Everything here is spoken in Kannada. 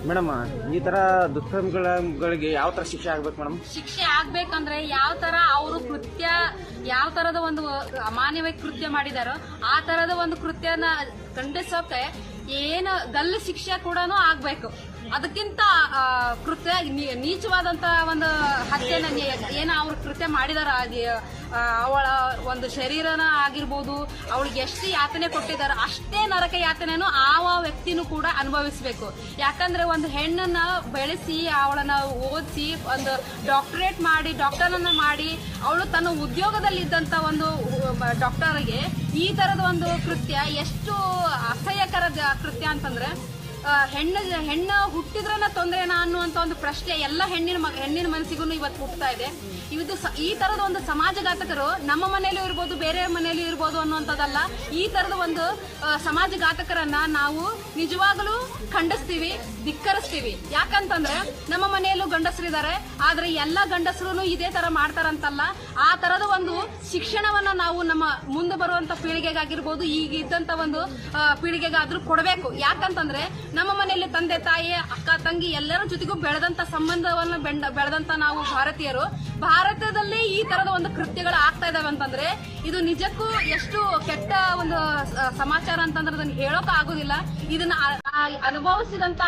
ಮೇಡಮ್, ಈ ತರ ದುಷ್ಕರ್ಮಿಗಳಿಗೆ ಯಾವ ತರ ಶಿಕ್ಷೆ ಆಗ್ಬೇಕು ಮೇಡಮ್? ಶಿಕ್ಷೆ ಆಗ್ಬೇಕಂದ್ರೆ ಯಾವ ತರ ಅವರು ಕೃತ್ಯ, ಯಾವ ತರದ ಒಂದು ಅಮಾನ್ಯವಾಗಿ ಕೃತ್ಯ ಮಾಡಿದಾರೋ ಆ ತರದ ಒಂದು ಕೃತ್ಯನ ಖಂಡಿಸೋಕೆ ಏನು ಗಲ್ಲು ಶಿಕ್ಷೆ ಕೂಡ ಆಗ್ಬೇಕು. ಅದಕ್ಕಿಂತ ಕೃತ್ಯ ನೀಚವಾದಂತ ಒಂದು ಹತ್ಯೆನ ಏನ ಅವ್ರು ಕೃತ್ಯ ಮಾಡಿದಾರ, ಅವಳ ಒಂದು ಶರೀರನ ಆಗಿರ್ಬೋದು, ಅವಳಿಗೆ ಎಷ್ಟು ಯಾತನೆ ಕೊಟ್ಟಿದಾರ ಅಷ್ಟೇ ನರಕ ಯಾತನೆನೂ ಆ ವ್ಯಕ್ತಿನೂ ಕೂಡ ಅನುಭವಿಸಬೇಕು. ಯಾಕಂದ್ರೆ ಒಂದು ಹೆಣ್ಣನ್ನ ಬೆಳೆಸಿ ಅವಳನ್ನ ಓದಿಸಿ ಒಂದು ಡಾಕ್ಟರೇಟ್ ಮಾಡಿ ಡಾಕ್ಟರನ್ನ ಮಾಡಿ ಅವಳು ತನ್ನ ಉದ್ಯೋಗದಲ್ಲಿ ಇದ್ದಂತ ಒಂದು ಡಾಕ್ಟರ್ಗೆ ಈ ತರದ ಒಂದು ಕೃತ್ಯ ಎಷ್ಟು ಅಸಹ್ಯಕರ ಕೃತ್ಯ ಅಂತಂದ್ರೆ, ಹೆಣ್ಣು ಹುಟ್ಟಿದ್ರನ ತೊಂದರೆನಾ ಅನ್ನುವಂತ ಒಂದು ಪ್ರಶ್ನೆ ಎಲ್ಲ ಹೆಣ್ಣಿನ ಮನಸ್ಸಿಗೂ ಇವತ್ತು ಹುಟ್ಟುತ್ತಾ ಇದೆ. ಇದು ಈ ತರದ ಒಂದು ಸಮಾಜಘಾತಕರು ನಮ್ಮ ಮನೆಯಲ್ಲೂ ಇರ್ಬೋದು, ಬೇರೆ ಮನೆಯಲ್ಲೂ ಇರ್ಬೋದು ಅನ್ನುವಂಥದ್ದಲ್ಲ. ಈ ತರದ ಒಂದು ಸಮಾಜಘಾತಕರನ್ನ ನಾವು ನಿಜವಾಗಲೂ ಖಂಡಿಸ್ತೀವಿ, ಧಿಕ್ಕರಿಸ್ತೀವಿ. ಯಾಕಂತಂದ್ರೆ ನಮ್ಮ ಮನೆಯಲ್ಲೂ ಗಂಡಸರಿದ್ದಾರೆ, ಆದ್ರೆ ಎಲ್ಲ ಗಂಡಸರು ಇದೇ ತರ ಮಾಡ್ತಾರಂತಲ್ಲ. ಆ ತರದ ಒಂದು ಶಿಕ್ಷಣವನ್ನ ನಾವು ನಮ್ಮ ಮುಂದೆ ಬರುವಂತ ಪೀಳಿಗೆಗಾಗಿರ್ಬೋದು, ಈಗ ಇದ್ದಂತ ಒಂದು ಪೀಳಿಗೆಗಾದ್ರೂ ಕೊಡಬೇಕು. ಯಾಕಂತಂದ್ರೆ ನಮ್ಮ ಮನೆಯಲ್ಲಿ ತಂದೆ ತಾಯಿ ಅಕ್ಕ ತಂಗಿ ಎಲ್ಲರ ಜೊತೆಗೂ ಬೆಳೆದಂತ ಸಂಬಂಧವನ್ನು ಬೆಳೆದಂತ ನಾವು ಭಾರತದಲ್ಲಿ ಈ ತರದ ಒಂದು ಕೃತ್ಯಗಳು ಆಗ್ತಾ ಇದಾವೆ ಅಂತಂದ್ರೆ ಇದು ನಿಜಕ್ಕೂ ಎಷ್ಟು ಕೆಟ್ಟ ಒಂದು ಸಮಾಚಾರ ಅಂತಂದ್ರೆ ಅದನ್ನ ಹೇಳೋಕೆ ಆಗೋದಿಲ್ಲ. ಇದನ್ನ ಅನುಭವಿಸಿದಂತ